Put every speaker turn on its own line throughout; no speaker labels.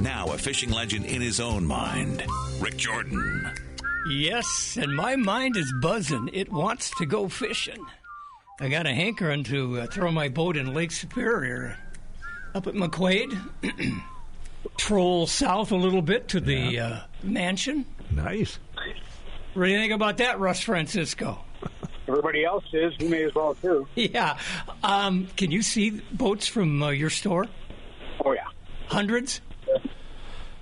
Now a fishing legend in his own mind, Rick Jordan.
Yes, and my mind is buzzing. It wants to go fishing. I got a hankering to throw my boat in Lake Superior up at McQuaid. Troll south a little bit to the mansion.
Nice.
What do you think about that, Russ Francisco?
Everybody else is. You may as well, too.
Yeah. Can you see boats from your store?
Oh, yeah.
Hundreds?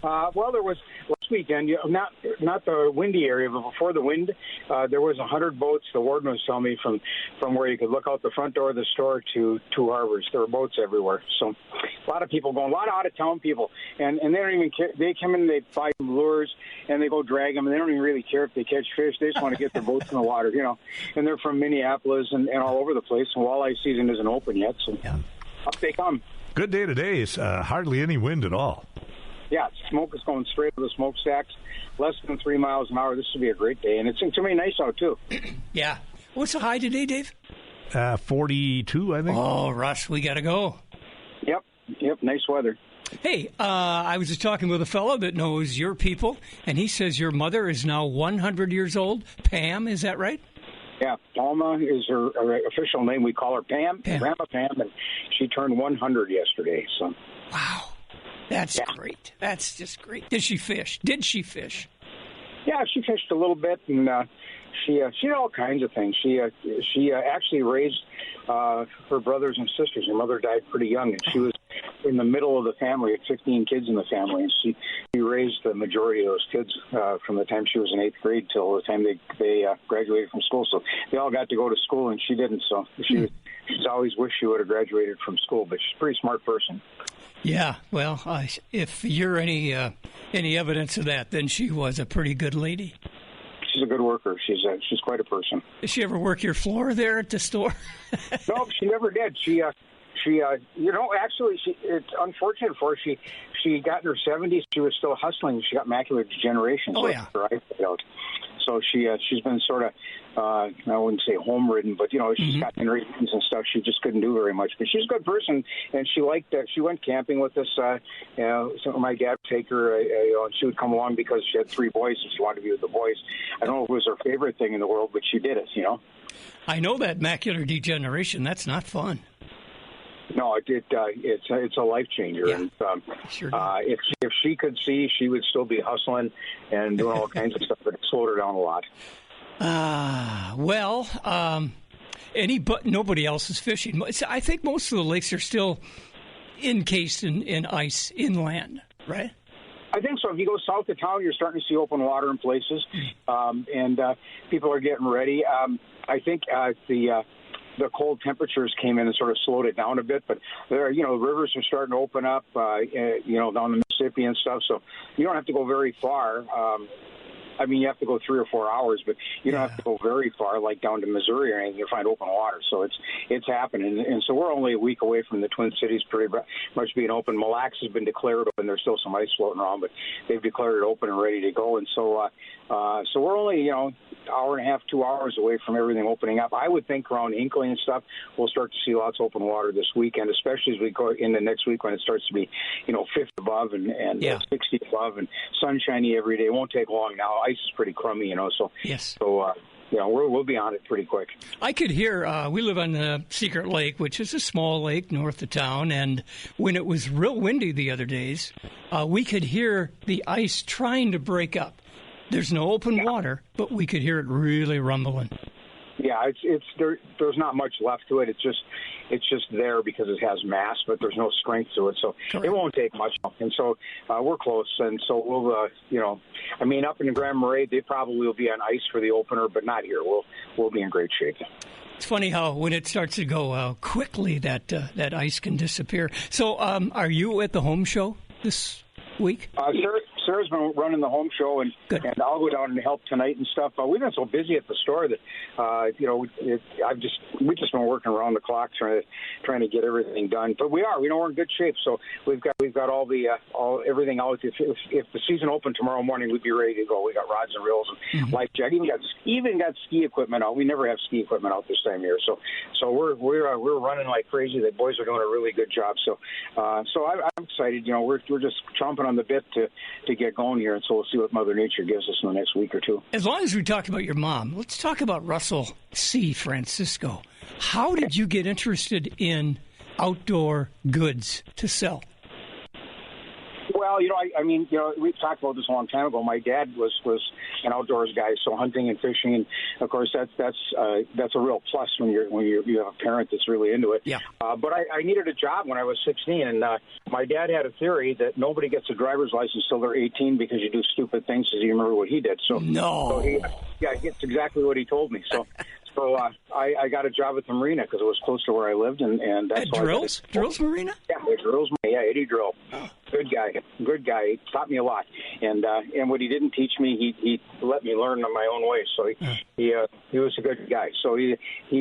Well, there was last weekend, not the windy area, but before the wind, there was 100 boats. The warden was telling me from where you could look out the front door of the store to Two Harbors. There were boats everywhere. So a lot of people going, a lot of out-of-town people. And they don't even care. They come in, they buy lures, and they go drag them, and they don't even really care if they catch fish. They just want to get their boats in the water, And they're from Minneapolis and all over the place. And walleye season isn't open yet, so up they come.
Good day today. Is hardly any wind at all.
Yeah, smoke is going straight to the smokestacks, less than 3 miles an hour. This will be a great day, and it's going to be nice out, too.
Yeah. What's the high today, Dave?
42, I think.
Oh, Russ, we got to go.
Yep, nice weather.
Hey, I was just talking with a fellow that knows your people, and he says your mother is now 100 years old. Pam, is that right?
Yeah, Alma is her official name. We call her Pam. Grandma Pam, and she turned 100 yesterday. So.
Wow. That's great. That's just great. Did she fish?
Yeah, she fished a little bit, and she did all kinds of things. She actually raised her brothers and sisters. Her mother died pretty young, and she was in the middle of the family, 15 kids in the family, and she raised the majority of those kids from the time she was in 8th grade till the time they graduated from school. So they all got to go to school, and she didn't. So she's always wished she would have graduated from school, but she's a pretty smart person. Yeah,
well, if you're any evidence of that, then she was a pretty good lady.
She's a good worker. She's quite a person.
Did she ever work your floor there at the store?
No, she never did. Actually, it's unfortunate for her. She got in her 70s. She was still hustling. She got macular degeneration.
Oh, yeah.
Her eyes failed. So she's been sort of, I wouldn't say home-ridden, but, she's got injuries and stuff. She just couldn't do very much. But she's a good person, and she liked that. She went camping with us. So my dad would take her, and she would come along because she had 3 boys, and she wanted to be with the boys. I don't know if it was her favorite thing in the world, but she did it,
I know that macular degeneration. That's not fun.
No, it's a life changer, and
sure
if she could see, she would still be hustling and doing all kinds of stuff, but it slowed her down a lot.
Nobody else is fishing. I think most of the lakes are still encased in ice inland, right?
I think so. If you go south of town, you're starting to see open water in places, and people are getting ready. I think the cold temperatures came in and sort of slowed it down a bit, but there, rivers are starting to open up, down the Mississippi and stuff. So you don't have to go very far. You have to go 3 or 4 hours, but you don't have to go very far, like down to Missouri or anything, to find open water. So it's happening. And so we're only a week away from the Twin Cities pretty much being open. Mille Lacs has been declared open. There's still some ice floating around, but they've declared it open and ready to go. And so we're only, hour and a half, 2 hours away from everything opening up. I would think around Hinckley and stuff, we'll start to see lots of open water this weekend, especially as we go into next week when it starts to be, 50 above and 60 above and sunshiny every day. It won't take long now. Ice is pretty crummy, so.
Yes.
So, we'll be on it pretty quick.
I could hear, we live on the Secret Lake, which is a small lake north of town, and when it was real windy the other days, we could hear the ice trying to break up. There's no open water, but we could hear it really rumbling.
Yeah, there's not much left to it. It's just there because it has mass, but there's no strength to it. So Correct. It won't take much. And so we're close. And so we'll, up in the Grand Marais, they probably will be on ice for the opener, but not here. We'll be in great shape.
It's funny how when it starts to go quickly, that
that
ice can disappear. So are you at the home show this week?
Sarah's been running the home show, and I'll go down and help tonight and stuff. We've been so busy at the store that we've just been working around the clock trying to get everything done. But we're in good shape. So we've got all everything out. If the season opened tomorrow morning, we'd be ready to go. We got rods and reels and life jacket. Even got ski equipment out. We never have ski equipment out this time of year. So we're running like crazy. The boys are doing a really good job. So I'm excited. We're just chomping on the bit to get going here, and so we'll see what Mother Nature gives us in the next week or two.
As long as we talk about your mom, let's talk about Russell C. Francisco. How did you get interested in outdoor goods to sell?
Well, we've talked about this a long time ago. My dad was an outdoors guy, so hunting and fishing, and of course that's a real plus when you have a parent that's really into it.
Yeah.
But I needed a job when I was 16, and my dad had a theory that nobody gets a driver's license till they're 18 because you do stupid things. As you remember what he did. So it's exactly what he told me. So I got a job at the marina because it was close to where I lived, and that's
at Drills Marina.
Yeah, Drills. Yeah, Eddie Drill. Oh. Good guy. He taught me a lot, and what he didn't teach me, he let me learn on my own way. So he was a good guy. So he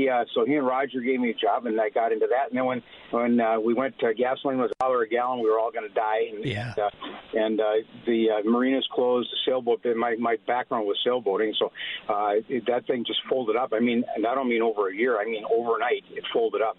and Roger gave me a job, and I got into that. And then when we went to gasoline was $1 a gallon, we were all going to die. And the marinas closed. The sailboat. My background was sailboating, so that thing just folded up. I mean, and I don't mean over a year. I mean overnight it folded up.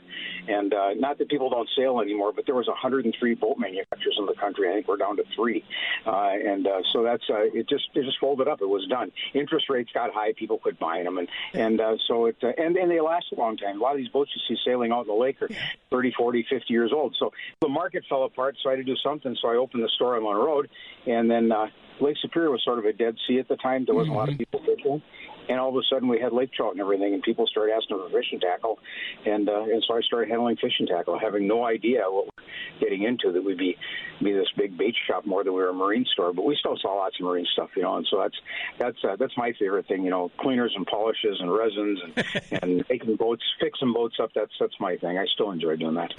And not that people don't sail anymore, but there was 103 boat manufacturers in the country. I think we're down to 3, so that's it just folded up. It was done. Interest rates got high. People quit buying them, and they last a long time. A lot of these boats you see sailing out in the lake are 30, 40, 50 years old. So the market fell apart. So I had to do something. So I opened the store on Lone Road, and then Lake Superior was sort of a dead sea at the time. There wasn't a lot of people fishing. And all of a sudden, we had lake trout and everything, and people started asking for fishing tackle, and so I started handling fishing tackle, having no idea what we're getting into, that we'd be this big bait shop more than we were a marine store. But we still saw lots of marine stuff, and so that's my favorite thing, cleaners and polishes and resins and making boats, fixing boats up. That's my thing. I still enjoy doing that.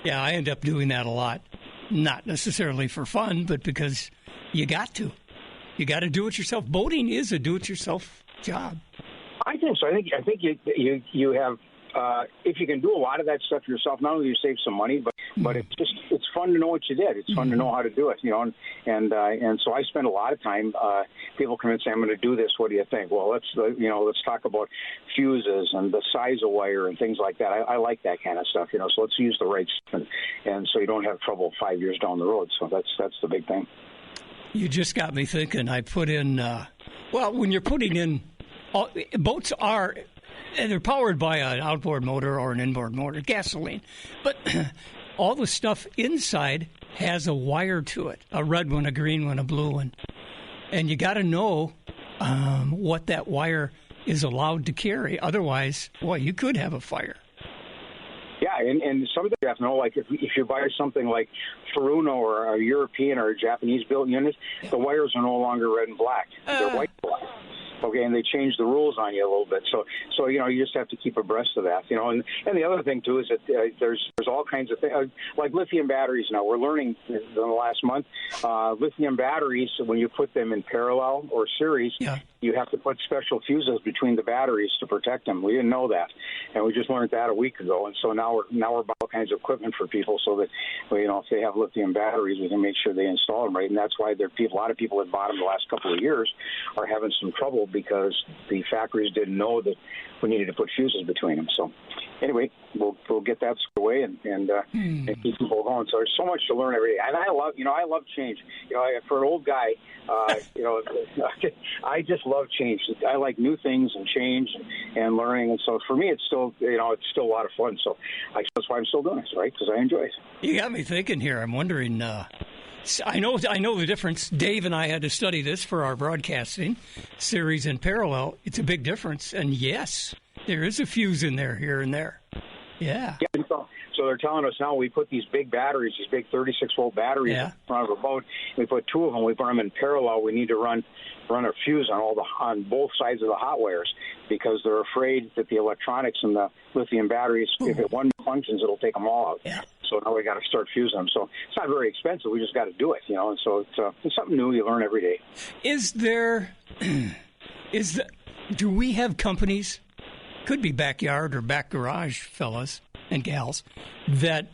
Yeah, I end up doing that a lot, not necessarily for fun, but because you got to do it yourself. Boating is a do-it-yourself job.
I think so. I think you have if you can do a lot of that stuff yourself, not only do you save some money, but it's fun to know what you did. It's fun to know how to do it, and so I spend a lot of time. People come and say, "I'm going to do this. What do you think?" Well, let's talk about fuses and the size of wire and things like that. I like that kind of stuff, so let's use the right stuff, and so you don't have trouble 5 years down the road. So that's the big thing.
You just got me thinking. I put in, when you're putting in, boats they're powered by an outboard motor or an inboard motor, gasoline. But all the stuff inside has a wire to it, a red one, a green one, a blue one. And you got to know what that wire is allowed to carry. Otherwise, you could have a fire.
Yeah, and some of you have to know, like if you buy something like Furuno or a European or a Japanese-built unit, the wires are no longer red and black. They're white and black. Okay, and they change the rules on you a little bit. So you just have to keep abreast of that. And the other thing too is that there's all kinds of things like lithium batteries. Now we're learning in the last month, lithium batteries, when you put them in parallel or series, you have to put special fuses between the batteries to protect them. We didn't know that, and we just learned that a week ago. And so now we're buying all kinds of equipment for people so that if they have lithium batteries, we can make sure they install them right. And that's why a lot of people at bottom the last couple of years are having some trouble because the factories didn't know that we needed to put fuses between them. So anyway, we'll get that squared away and keep people going. So there's so much to learn every day, and I love change. For an old guy, I just love change. I like new things and change and learning, and so for me, it's still a lot of fun. So that's why I'm still doing it, right? Because I enjoy it.
You got me thinking here. I'm wondering. I know the difference. Dave and I had to study this for our broadcasting series in parallel. It's a big difference, and yes, there is a fuse in there here and there. Yeah.
So they're telling us now we put these big batteries, these big 36-volt batteries in front of a boat. We put 2 of them. We put them in parallel. We need to run a fuse on both sides of the hot wires because they're afraid that the electronics and the lithium batteries, if one functions, it'll take them all out. Yeah. So now we got to start fusing them. So it's not very expensive. We just got to do it, And so it's something new you learn every day.
Do we have companies, could be backyard or back garage fellas and gals, that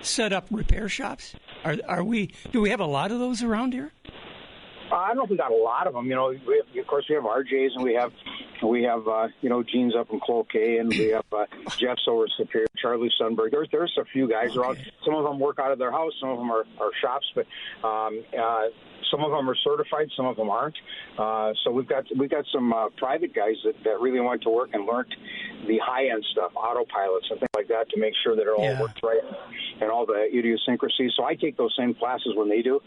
set up repair shops? Do we have a lot of those around here?
I don't know if we got a lot of them. Of course, we have RJs, and we have Gene's up in Cloquet, and we have Jeff's over at Superior, Charlie Sundberg. There's a few guys around. Some of them work out of their house, some of them are shops, but some of them are certified, some of them aren't. So we've got some private guys that really want to work and learned the high-end stuff, autopilots and things like that, to make sure that it all works right and all the idiosyncrasies. So I take those same classes when they do.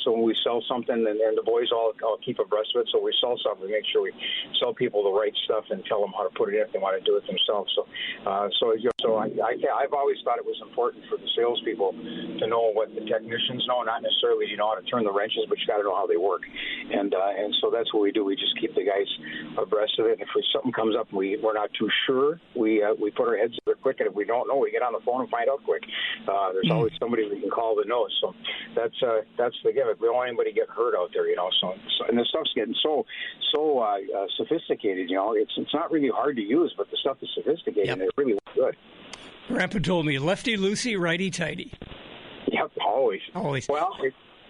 So when we sell something, and the boys all keep abreast of it. So we sell something, we make sure we sell people the right stuff and tell them how to put it in if they want to do it themselves. So I've always thought it was important for the salespeople to know what the technicians know, not necessarily how to turn the wrenches, but you got to know how they work. And so that's what we do. We just keep the guys abreast of it. And if something comes up and we're not too sure, we put our heads together quick. And if we don't know, we get on the phone and find out quick. There's always somebody we can call that knows. So that's the gimmick. We don't want anybody get hurt out there, So and the stuff's getting so sophisticated. It's not really hard to use, but the stuff is sophisticated and it really looks good.
Grandpa told me lefty loosey, righty tighty.
Yep, always. Well,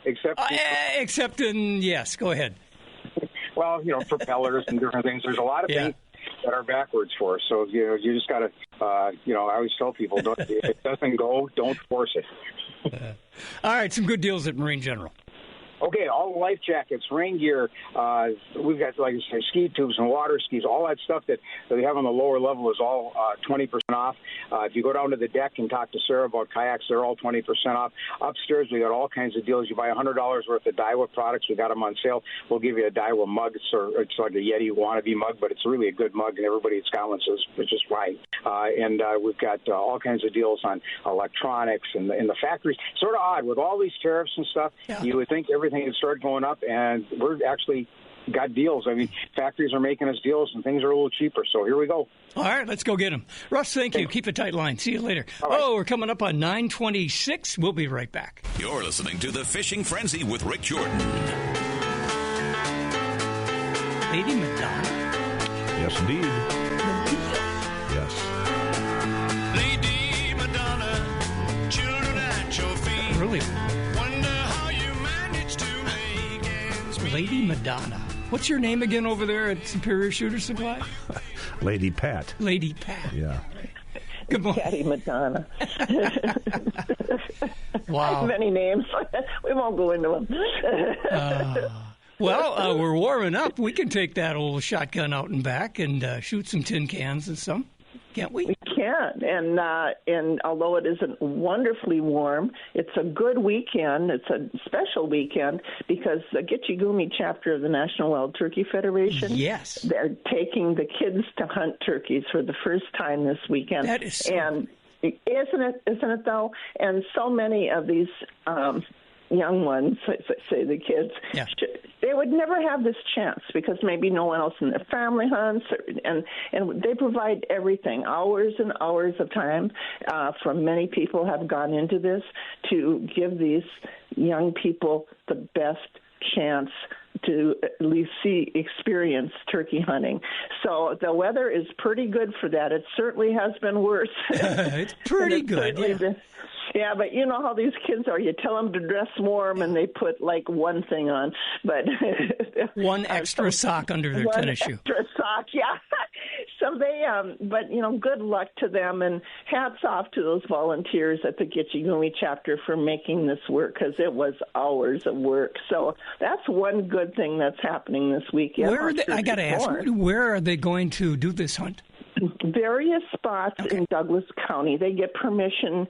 except in yes. Go ahead. Well, propellers and different things. There's a lot of things that are backwards for us. So you just got to, I always tell people, if it doesn't go, don't force it.
All right, some good deals at Marine General.
Okay, all the life jackets, rain gear. We've got, like I say, ski tubes and water skis. All that stuff that we have on the lower level is all 20% off. If you go down to the deck and talk to Sarah about kayaks, they're all 20% off. Upstairs, we got all kinds of deals. You buy $100 worth of Daiwa products. We got them on sale. We'll give you a Daiwa mug. It's like a Yeti wannabe mug, but it's really a good mug, and everybody at Scotland says it's just right. And we've got all kinds of deals on electronics and the factories. Sort of odd with all these tariffs and stuff. Yeah. You would think everything would start going up, and we're actually got deals. I mean, factories are making us deals, and things are a little cheaper. So here we go.
All right, let's go get them. Russ, thank you. Keep a tight line. See you later. Right. We're coming up on 9:26. We'll be right back.
You're listening to The Fishing Frenzy with Rick Jordan.
Lady Madonna.
Yes, indeed. Yes.
Lady Madonna, children at your feet.
Really?
Wonder how you managed to make ends meet.
Lady Madonna. What's your name again over there at Superior Shooter Supply?
Lady Pat.
Lady Pat.
Yeah.
Good morning.
Patty Madonna.
Wow.
I have many names. We won't go into them.
We're warming up. We can take that old shotgun out and back and shoot some tin cans and some, can't we?
We can. And although it isn't wonderfully warm, it's a good weekend. It's a special weekend because the Gitchigumi chapter of the National Wild Turkey Federation,
yes,
they're taking the kids to hunt turkeys for the first time this weekend.
That is so...
And isn't it though? And so many of these young ones, say the kids, they would never have this chance because maybe no one else in their family hunts, and they provide everything, hours and hours of time from many people have gone into this to give these young people the best chance to at least experience turkey hunting. So the weather is pretty good for that. It certainly has been worse.
It's pretty good, yeah.
Yeah, but you know how these kids are. You tell them to dress warm, and they put like one thing on, but
one extra sock under their tennis shoe.
Extra sock, yeah. So they, but good luck to them, and hats off to those volunteers at the Gitchigumi chapter for making this work because it was hours of work. So that's one good thing that's happening this weekend.
I got to ask, where are they going to do this hunt?
Various spots in Douglas County. They get permission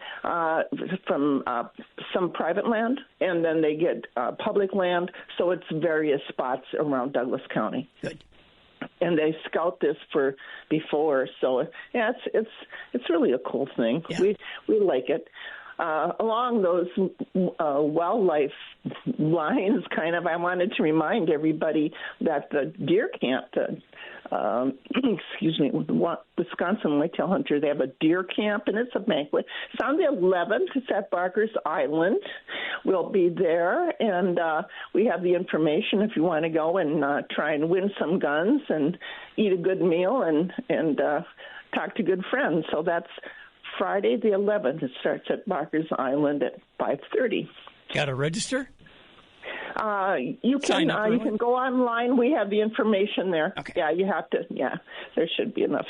from some private land, and then they get public land. So it's various spots around Douglas County.
Good.
And they scout this before. So yeah, it's really a cool thing. Yeah. We like it. along those wildlife lines, kind of, I wanted to remind everybody that the deer camp, Wisconsin Whitetail Hunter, they have a deer camp, and it's a banquet. It's on the 11th. It's at Barker's Island. We'll be there, and we have the information if you want to go and try and win some guns and eat a good meal and talk to good friends. So that's Friday the 11th. It starts at Barker's Island at 5:30.
Got to register?
You can go online. We have the information there.
Okay.
Yeah, you have to. Yeah, there should be enough.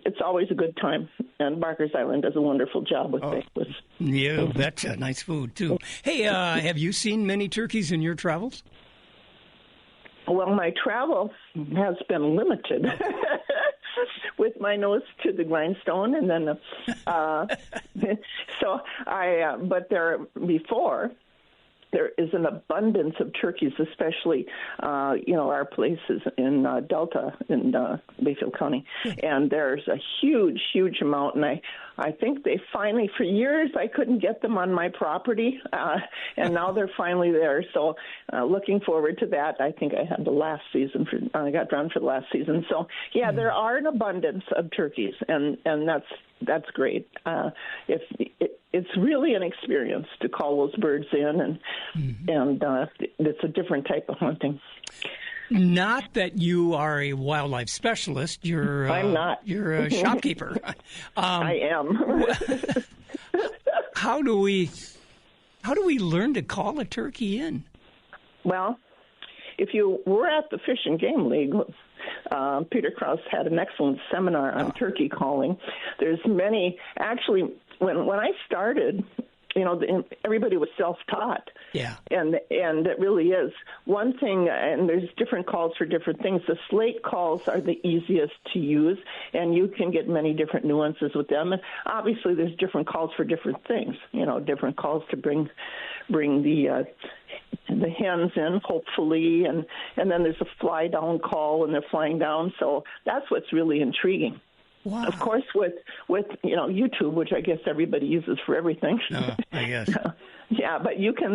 It's always a good time, and Barker's Island does a wonderful job with banquets.
Yeah, that's nice food too. Hey, have you seen many turkeys in your travels?
Well, my travel has been limited. With my nose to the grindstone, and then there is an abundance of turkeys, especially, our places in Delta in Bayfield County. And there's a huge, huge amount. And I think they finally, for years, I couldn't get them on my property. And now they're finally there. So looking forward to that. I think I had the last season. I got drawn for the last season. So, yeah, there are an abundance of turkeys. And that's great. It's really an experience to call those birds in, and it's a different type of hunting.
Not that you are a wildlife specialist. I'm
not.
You're a shopkeeper.
I am.
How do we learn to call a turkey in?
Well, if you were at the Fish and Game League, Peter Krause had an excellent seminar on turkey calling. There's many. Actually, when I started, everybody was self-taught.
Yeah.
And it really is. One thing, and there's different calls for different things. The slate calls are the easiest to use, and you can get many different nuances with them. And obviously, there's different calls for different things. Different calls to bring the hens in, hopefully, and then there's a fly down call when they're flying down. So that's what's really intriguing.
Wow.
Of course, with YouTube, which I guess everybody uses for everything.
I guess.
Yeah, but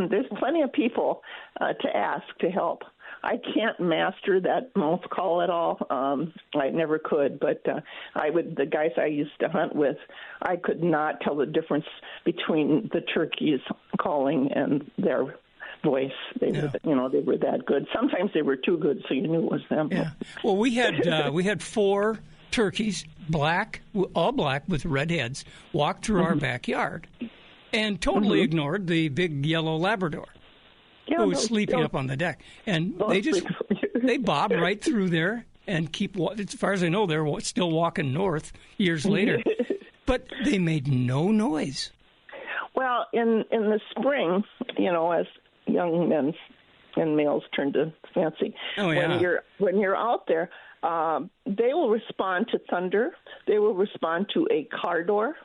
there's plenty of people to ask to help. I can't master that mouth call at all. I never could, but the guys I used to hunt with, I could not tell the difference between the turkeys calling and their voice. They were that good. Sometimes they were too good, so you knew it was them.
Yeah. Well, we had 4 turkeys, all black with red heads, walked through our backyard and totally ignored the big yellow Labrador who was sleeping up on the deck. And they bob right through there and as far as I know, they're still walking north years later. But they made no noise. Well, in the spring, as young men and males turn to fancy, when you're out there, they will respond to thunder. They will respond to a car door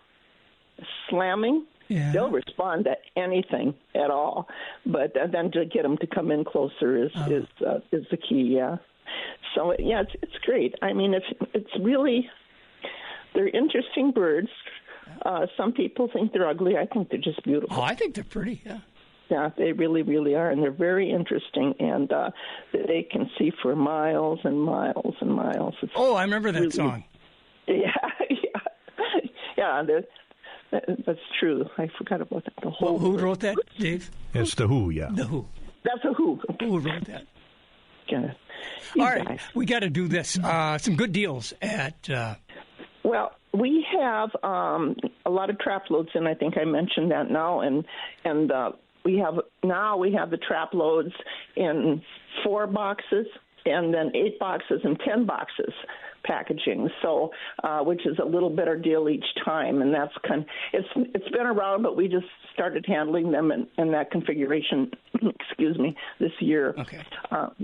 slamming. Yeah. They'll respond to anything at all. But then to get them to come in closer is the key. Yeah. So it's great. I mean, it's really, they're interesting birds. Some people think they're ugly. I think they're just beautiful. Oh, I think they're pretty. Yeah.
Yeah, they really, really are, and they're very interesting, and they can see for miles and miles and miles.
I remember that song.
Yeah, that's true. I forgot about that.
Who wrote that, Dave?
It's The Who, yeah.
The Who.
That's The Who.
Who wrote that?
Yeah.
All right, we got to do this. Some good deals at...
Well, we have a lot of trap loads in. I think I mentioned that now, and we have the trap loads in 4 boxes and then 8 boxes and 10 boxes packaging. So, which is a little better deal each time, and that's it's been around, but we just started handling them in that configuration. This year.
Okay.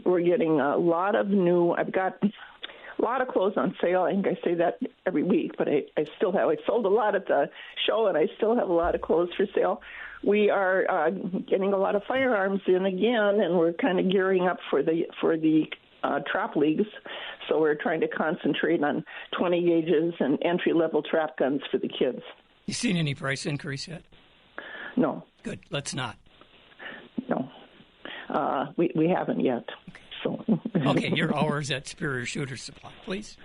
We're getting a lot of new. I've got a lot of clothes on sale. I think I say that every week, but I sold a lot at the show, and I still have a lot of clothes for sale. We are getting a lot of firearms in again, and we're kind of gearing up for the trap leagues. So we're trying to concentrate on 20 gauges and entry-level trap guns for the kids.
You seen any price increase yet?
No.
Good. Let's not.
No. We haven't yet. So.
Okay, your hours at Superior Shooter Supply, please.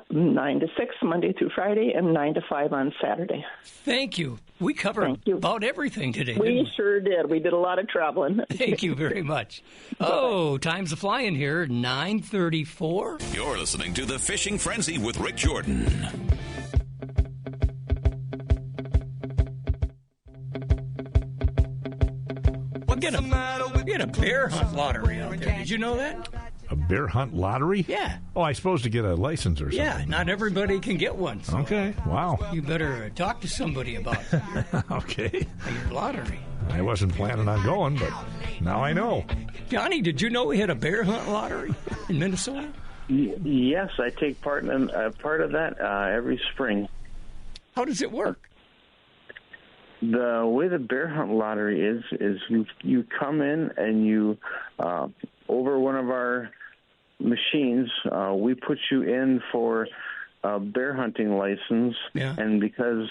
9 to 6, Monday through Friday, and 9 to 5 on Saturday.
Thank you. We covered about everything today, didn't we?
Sure did. We did a lot of traveling.
Thank you very much. Oh, time's a-flying here, 9:34.
You're listening to The Fishing Frenzy with Rick Jordan.
We get a bear hunt lottery out there. Did you know that?
A bear hunt lottery?
Yeah.
Oh, I suppose to get a license or something.
Yeah, not everybody can get one. So
okay, wow.
You better talk to somebody about
okay.
Your lottery.
I wasn't planning on going, but now I know.
Johnny, did you know we had a bear hunt lottery in Minnesota?
Yes, I take part in part of that every spring.
How does it work?
The way the bear hunt lottery is you come in and you over one of our machines, we put you in for a bear hunting license, and because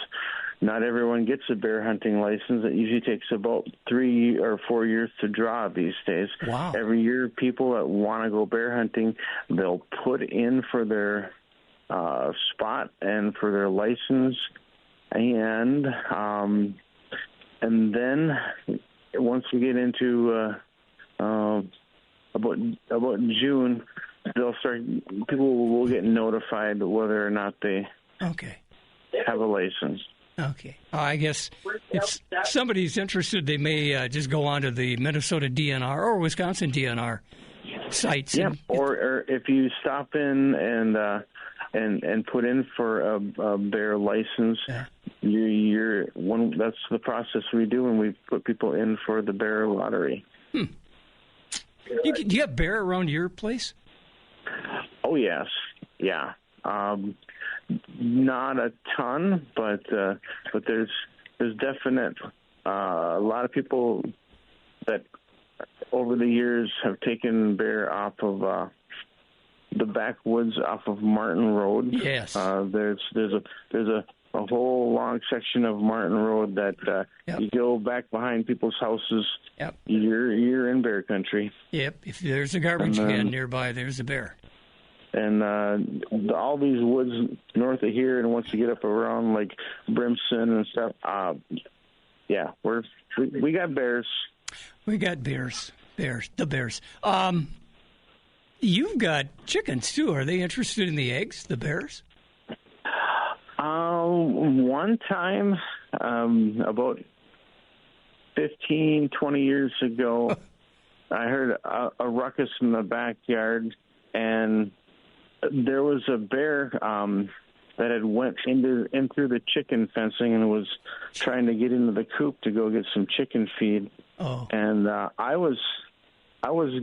not everyone gets a bear hunting license, it usually takes about 3 or 4 years to draw these days.
Wow.
Every year, people that want to go bear hunting, they'll put in for their spot and for their license, and then once we get into about June, they'll start. People will get notified whether or not they have a license.
Okay. I guess if somebody's interested, they may just go on to the Minnesota DNR or Wisconsin DNR sites.
Yeah, or if you stop in and put in for a bear license, you're one. That's the process we do when we put people in for the bear lottery.
Do you have bear around your place?
Oh yes, yeah. Not a ton, but there's definite a lot of people that over the years have taken bear off of the backwoods off of Martin Road.
Yes,
there's a whole long section of Martin Road that you go back behind people's houses.
Yep,
you're in bear country.
Yep, if there's a garbage can nearby, there's a bear.
And all these woods north of here, and once you get up around like Brimson and stuff, we got bears.
We got bears. The bears. You've got chickens too. Are they interested in the eggs? The bears?
One time, about 15, 20 years ago, I heard a ruckus in the backyard, and there was a bear that had went in through the chicken fencing and was trying to get into the coop to go get some chicken feed.
Oh.
And I was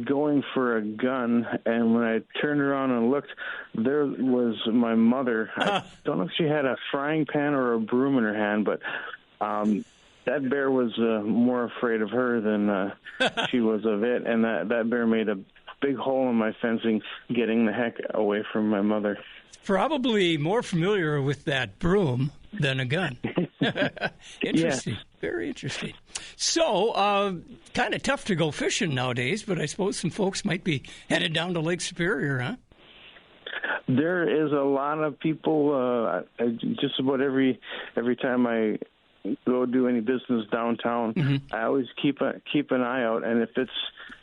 going for a gun, and when I turned around and looked, there was my mother. I don't know if she had a frying pan or a broom in her hand, but that bear was more afraid of her than she was of it, and that bear made a big hole in my fencing, getting the heck away from my mother.
Probably more familiar with that broom than a gun. Interesting. Yeah. Very interesting. So, kind of tough to go fishing nowadays, but I suppose some folks might be headed down to Lake Superior, huh?
There is a lot of people, just about every time I go do any business downtown, I always keep an eye out, and if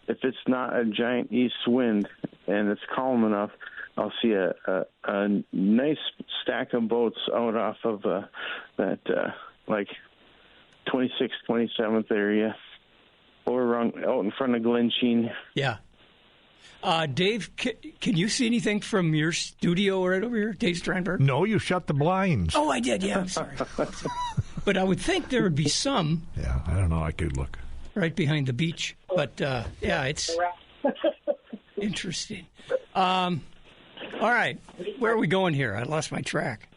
it's not a giant east wind and it's calm enough, I'll see a nice stack of boats out off of that like 26th, 27th area, over out in front of Glensheen.
Yeah. Dave, can you see anything from your studio right over here, Dave Strandberg?
No, you shut the blinds.
Oh, I did. Yeah, I'm sorry. But I would think there would be some.
Yeah, I don't know. I could look.
Right behind the beach. But, yeah, it's interesting. All right. Where are we going here? I lost my track.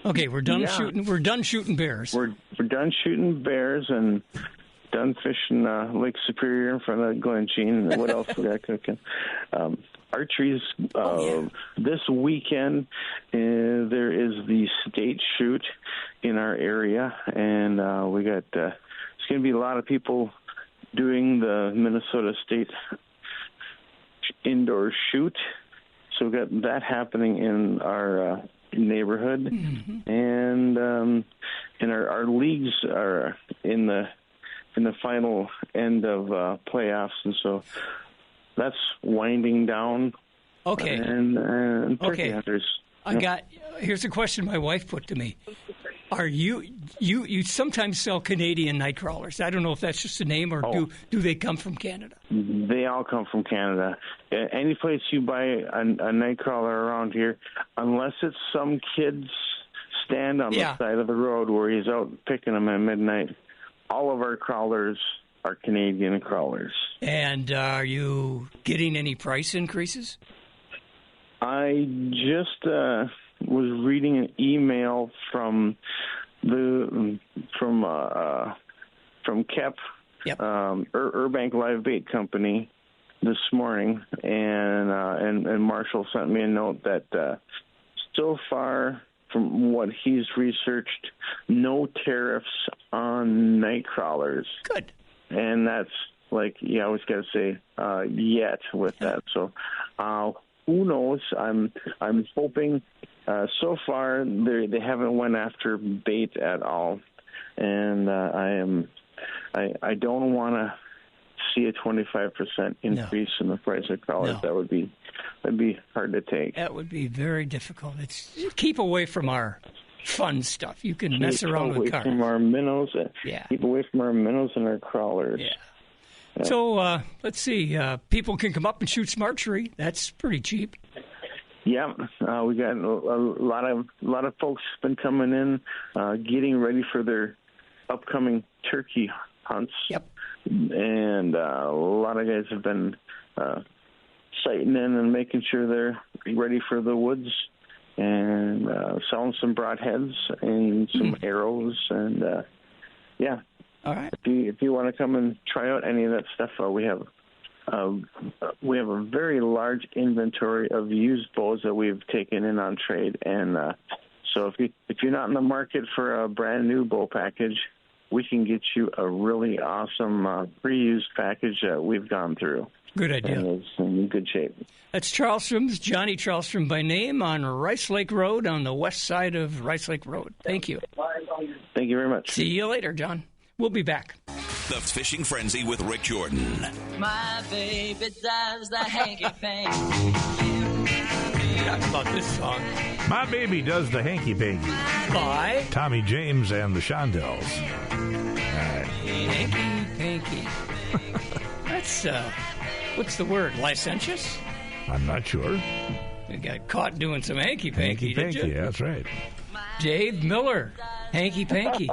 Okay, we're done shooting. We're done shooting bears.
We're done shooting bears, and done fishing Lake Superior in front of Glen Jean. What else we got cooking? Archery's this weekend. There is the state shoot in our area, and we got it's going to be a lot of people doing the Minnesota State indoor shoot. So we've got that happening in our neighborhood, and our leagues are in the final end of playoffs, and so that's winding down.
Okay.
And turkey hunters.
Here's a question my wife put to me. Are you sometimes sell Canadian night crawlers? I don't know if that's just a name, or do they come from Canada?
They all come from Canada. Any place you buy a night crawler around here, unless it's some kid's stand on the side of the road where he's out picking them at midnight, all of our crawlers are Canadian crawlers. And
are you getting any price increases?
I just was reading an email from KEP, Urbank Live Bait Company, this morning, and Marshall sent me a note that so far, from what he's researched, no tariffs on night crawlers.
Good.
And that's like, I always got to say yet with that. So who knows? I'm hoping. So far, they haven't went after bait at all, and I don't want to see a 25% increase in the price of crawlers.
No.
That'd be hard to take.
That would be very difficult. Keep away from our fun stuff. You can mess around with cars.
Keep away from our minnows. Keep away from our minnows and our crawlers.
Yeah. So let's see. People can come up and shoot smartry. That's pretty cheap.
Yeah, we got a lot of folks been coming in, getting ready for their upcoming turkey hunts.
Yep.
And a lot of guys have been sighting in and making sure they're ready for the woods, and selling some broadheads and some arrows, and
All right.
If you want to come and try out any of that stuff, we have a very large inventory of used bows that we've taken in on trade, and so if you're not in the market for a brand new bow package, we can get you a really awesome pre-used package that we've gone through.
Good idea.
And it's in good shape.
That's Charleston's Johnny Charleston by name on Rice Lake Road, on the west side of Rice Lake Road. Thank you.
Thank you very much.
See you later, John. We'll be back.
The Fishing Frenzy with Rick Jordan.
My baby does the hanky-panky.
Talk about this song.
My Baby Does the Hanky Panky.
By
Tommy James and the Shondells.
Hanky-panky. That's, what's the word, licentious?
I'm not sure.
You got caught doing some hanky-panky, did you?
Yeah, that's right.
Dave Miller, hanky-panky.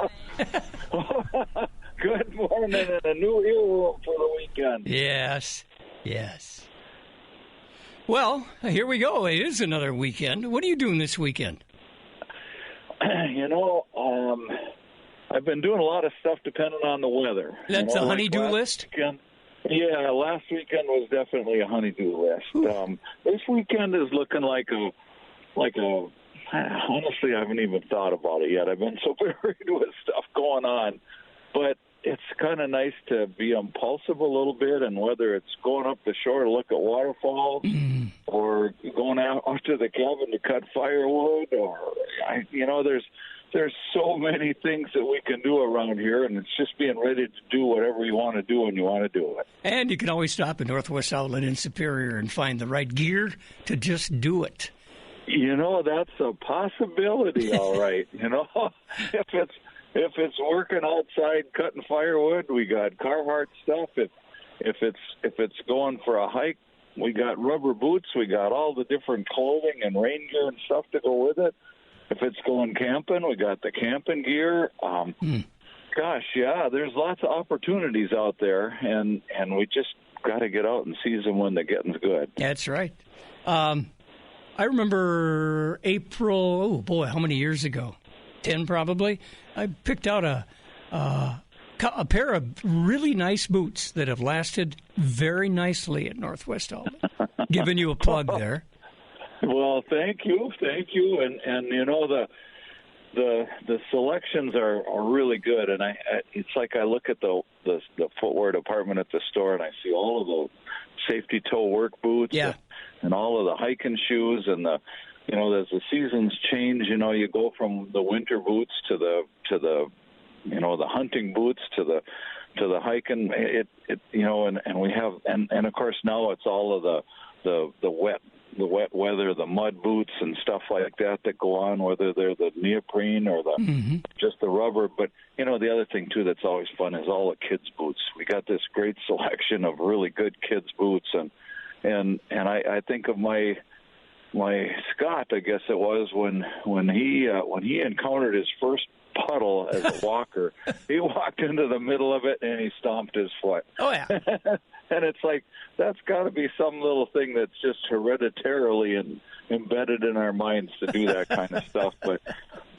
Good morning, and a new hero for the weekend.
Yes. Well, here we go. It is another weekend. What are you doing this weekend?
I've been doing a lot of stuff depending on the weather.
That's a honey-do list?
Weekend, last weekend was definitely a honey-do list. This weekend is looking like a. Honestly, I haven't even thought about it yet. I've been so buried with stuff going on. But it's kind of nice to be impulsive a little bit, and whether it's going up the shore to look at waterfalls or going out to the cabin to cut firewood, or, there's so many things that we can do around here, and it's just being ready to do whatever you want to do when you want to do it.
And you can always stop at Northwest Outlet in Superior and find the right gear to just do it.
That's a possibility, all right. If it's working outside cutting firewood, we got Carhartt stuff. If it's going for a hike, we got rubber boots. We got all the different clothing and rain gear and stuff to go with it. If it's going camping, we got the camping gear. Gosh, yeah, there's lots of opportunities out there, and we just got to get out and seize them when the getting's good.
That's right. I remember April, how many years ago? 10 probably. I picked out a a pair of really nice boots that have lasted very nicely at Northwest Outlet. Giving you a plug there.
Well, thank you, and you know the selections are really good, and it's like I look at the footwear department at the store, and I see all of the safety toe work boots, and all of the hiking shoes, and as the seasons change, you go from the winter boots to the the hunting boots to the hiking. And we have and of course now it's all of the wet weather, the mud boots and stuff like that go on, whether they're the neoprene or just the rubber. But the other thing too that's always fun is all the kids' boots. We got this great selection of really good kids' boots, and I think of my Scott, I guess it was, when he encountered his first puddle as a walker, he walked into the middle of it and he stomped his foot.
Oh yeah.
And it's like, that's got to be some little thing that's just hereditarily embedded in our minds to do that kind of stuff. But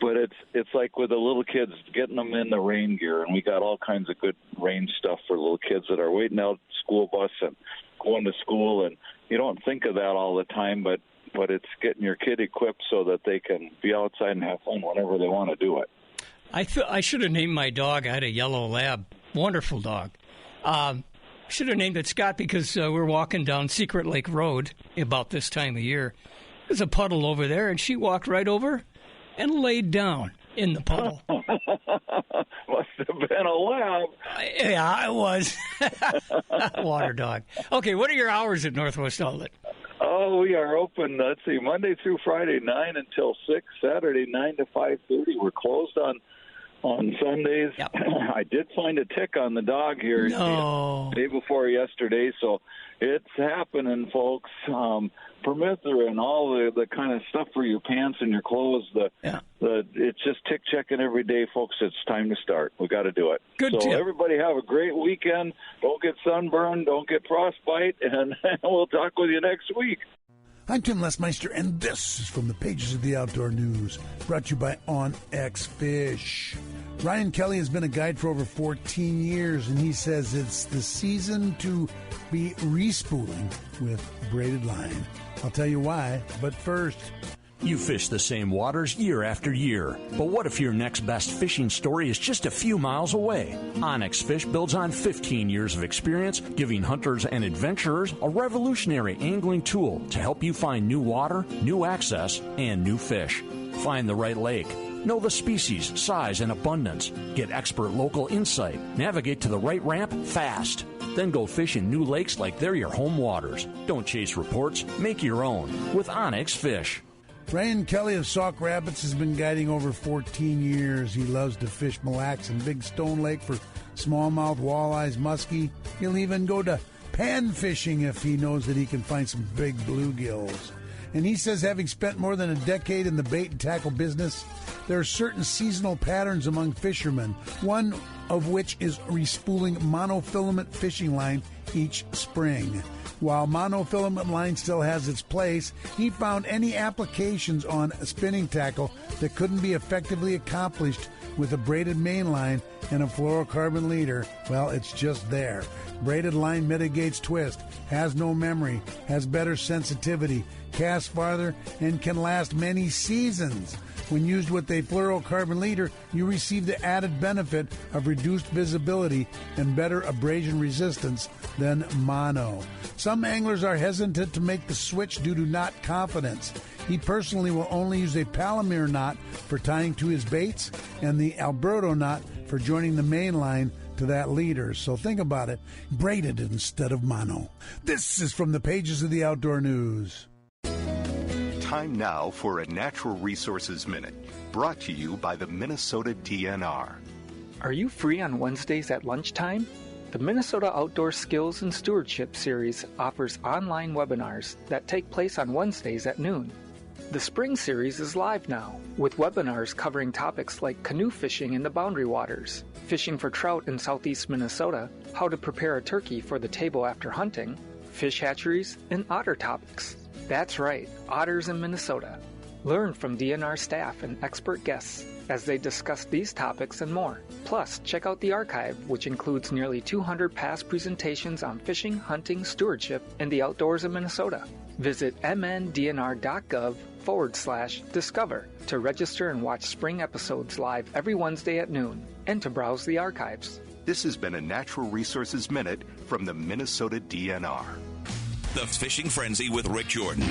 it's like with the little kids, getting them in the rain gear, and we got all kinds of good rain stuff for little kids that are waiting out the school bus and going to school, and you don't think of that all the time, but it's getting your kid equipped so that they can be outside and have fun whenever they want to do it.
I should have named my dog. I had a yellow lab, wonderful dog. Should have named it Scott because we're walking down Secret Lake Road about this time of year. There's a puddle over there, and she walked right over and laid down in the puddle.
Must have been a lab.
Yeah, it was. Water dog. Okay, what are your hours at Northwest Outlet?
Oh, we are open, Monday through Friday, 9 until 6, Saturday, 9 to 5:30. We're closed on Sundays. Yep. I did find a tick on the dog here the day before yesterday, so it's happening, folks. Permethrin and all the kind of stuff for your pants and your clothes. It's just tick checking every day, folks. It's time to start. We got to do it.
Good
so
tip.
Everybody have a great weekend. Don't get sunburned. Don't get frostbite, and we'll talk with you next week.
I'm Tim Lesmeister, and this is from the pages of the Outdoor News, brought to you by OnX Fish. Ryan Kelly has been a guide for over 14 years, and he says it's the season to be respooling with braided line. I'll tell you why, but first...
You fish the same waters year after year, but what if your next best fishing story is just a few miles away? OnX Fish builds on 15 years of experience, giving hunters and adventurers a revolutionary angling tool to help you find new water, new access, and new fish. Find the right lake. Know the species, size, and abundance. Get expert local insight. Navigate to the right ramp fast. Then go fish in new lakes like they're your home waters. Don't chase reports. Make your own with OnX Fish.
Ryan Kelly of Sauk Rapids has been guiding over 14 years. He loves to fish Mille Lacs and Big Stone Lake for smallmouth, walleyes, muskie. He'll even go to pan fishing if he knows that he can find some big bluegills. And he says, having spent more than a decade in the bait and tackle business, there are certain seasonal patterns among fishermen, one of which is respooling monofilament fishing line each spring. While monofilament line still has its place, he found any applications on spinning tackle that couldn't be effectively accomplished with a braided main line and a fluorocarbon leader. Well, it's just there. Braided line mitigates twist, has no memory, has better sensitivity, casts farther, and can last many seasons. When used with a fluorocarbon leader, you receive the added benefit of reduced visibility and better abrasion resistance than mono. Some anglers are hesitant to make the switch due to knot confidence. He personally will only use a Palomar knot for tying to his baits and the Alberto knot for joining the main line to that leader. So think about it. Braided instead of mono. This is from the pages of the Outdoor News.
Time now for a Natural Resources Minute, brought to you by the Minnesota DNR.
Are you free on Wednesdays at lunchtime? The Minnesota Outdoor Skills and Stewardship Series offers online webinars that take place on Wednesdays at noon. The spring series is live now, with webinars covering topics like canoe fishing in the boundary waters, fishing for trout in southeast Minnesota, how to prepare a turkey for the table after hunting, fish hatcheries, and otter topics. That's right, otters in Minnesota. Learn from DNR staff and expert guests. as they discuss these topics and more. Plus, check out the archive, which includes nearly 200 past presentations on fishing, hunting, stewardship, and the outdoors of Minnesota. Visit mndnr.gov/discover to register and watch spring episodes live every Wednesday at noon, and to browse the archives.
This has been a Natural Resources Minute from the Minnesota DNR.
The Fishing Frenzy with Rick Jordan.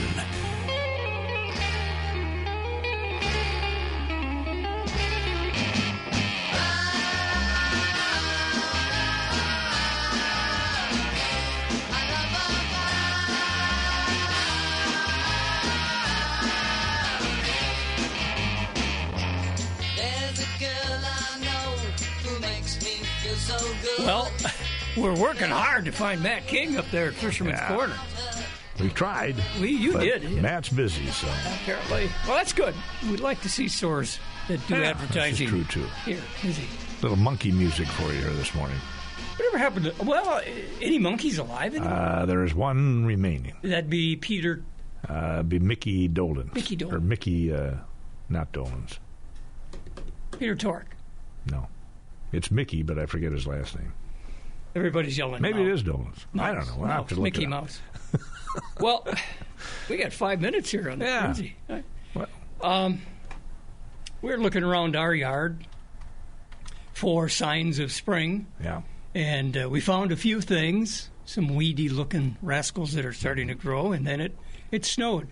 Well, we're working hard to find Matt King up there at Fisherman's Corner.
We tried.
You did.
Matt's busy, so.
Apparently. Well, that's good. We'd like to see stores that do advertising.
This is true, too.
Here, is he?
Little monkey music for you here this morning.
Whatever happened to... Well, any monkeys alive anymore?
There is one remaining.
That'd be Peter...
Be Mickey Dolan.
Mickey Dolan.
Or Mickey, not Dolan's.
Peter Tork.
No. It's Mickey, but I forget his last name.
Everybody's yelling.
Maybe it is Dolan's. I don't know. We'll have to look
Mickey
it up.
Mouse. Well, we got 5 minutes here on the frenzy. Well. We're looking around our yard for signs of spring.
Yeah.
And we found a few things, some weedy-looking rascals that are starting to grow, and then it snowed.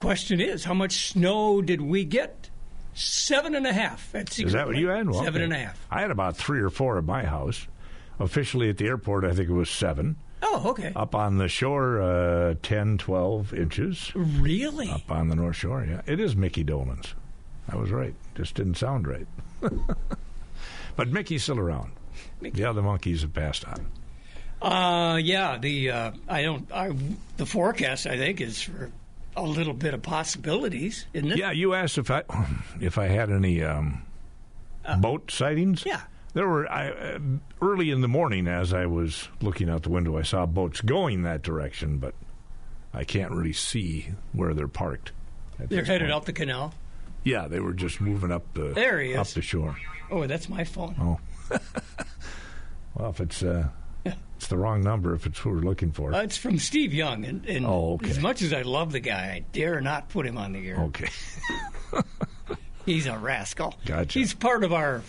Question is, how much snow did we get? 7.5.
Is that what you had? Well,
7.5.
I had about 3 or 4 at my house. Officially at the airport, I think it was 7.
Oh, okay.
Up on the shore, 10, 12 inches.
Really?
Up on the North Shore, yeah. It is Mickey Dolan's. I was right. Just didn't sound right. But Mickey's still around. The other monkeys have passed on.
The forecast, I think, is for a little bit of possibilities, isn't it?
Yeah, you asked if I had any boat sightings.
Yeah.
There were early in the morning as I was looking out the window, I saw boats going that direction, but I can't really see where they're parked.
They're headed out the canal?
Yeah, they were just moving up the the shore.
Oh, that's my phone.
Oh. Well, if it's the wrong number, if it's who we're looking for.
It's from Steve Young, and
okay.
As much as I love the guy, I dare not put him on the air.
Okay.
He's a rascal.
Gotcha.
He's part of our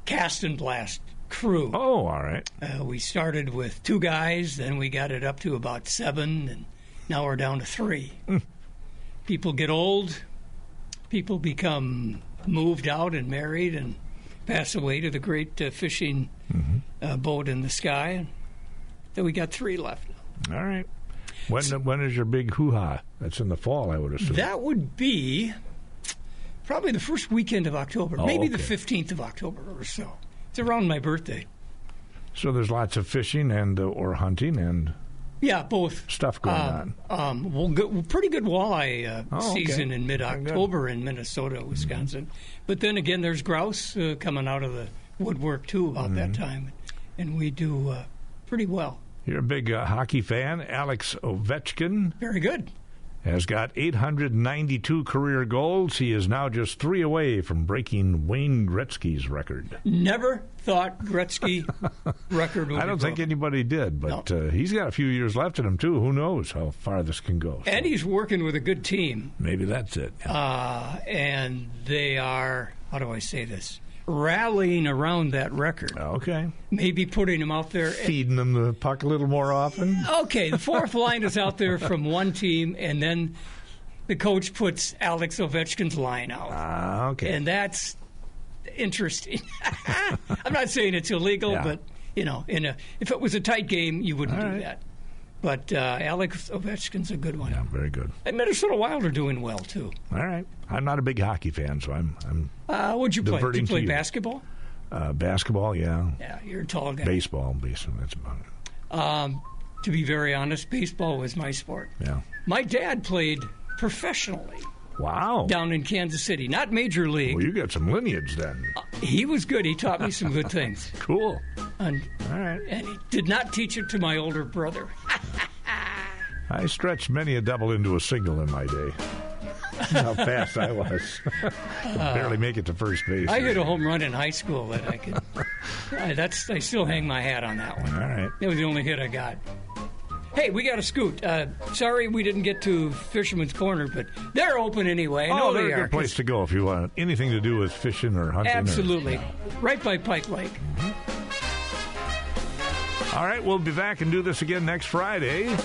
Cast and Blast crew.
Oh, all right.
We started with 2 guys, then we got it up to about 7, and now we're down to 3. People get old. People become moved out and married and pass away to the great fishing boat in the sky. Then we got 3 left now.
All right. When is your big hoo-ha? That's in the fall, I would assume.
That would be probably the first weekend of October, maybe the 15th of October or so. It's around my birthday.
So there's lots of fishing and or hunting and
both
stuff going
on. Pretty good walleye season in mid-October in Minnesota, Wisconsin. But then again, there's grouse coming out of the woodwork too about that time, and we do pretty well.
You're a big hockey fan. Alex Ovechkin.
Very good.
Has got 892 career goals. He is now just 3 away from breaking Wayne Gretzky's record.
Never thought Gretzky record would
I don't think anybody did, but he's got a few years left in him, too. Who knows how far this can go.
And he's working with a good team.
Maybe that's it. Yeah.
And they are, how do I say this, rallying around that record.
Okay.
Maybe putting him out there.
Feeding them the puck a little more often.
Okay, the 4th line is out there from one team, and then the coach puts Alex Ovechkin's line out.
Okay.
And that's interesting. I'm not saying it's illegal, but, if it was a tight game, you wouldn't do that. But Alex Ovechkin's a good one.
Yeah, very good.
And Minnesota Wild are doing well, too.
All right. I'm not a big hockey fan, so I'm
what'd you play? Did you play basketball?
Basketball, yeah.
Yeah, you're a tall guy.
Baseball, that's about it.
To be very honest, baseball was my sport.
Yeah.
My dad played professionally.
Wow.
Down in Kansas City. Not major league.
Well, you got some lineage then.
He was good. He taught me some good things.
Cool.
All
right.
And he did not teach it to my older brother.
I stretched many a double into a single in my day. how fast I was. Barely make it to first base.
I hit a home run in high school that I could. I still hang my hat on that one.
All right.
That was the only hit I got. Hey, we got to scoot. Sorry we didn't get to Fisherman's Corner, but they're open anyway.
They're a good place to go if you want anything to do with fishing or hunting.
Absolutely. Right by Pike Lake.
All right, we'll be back and do this again next Friday.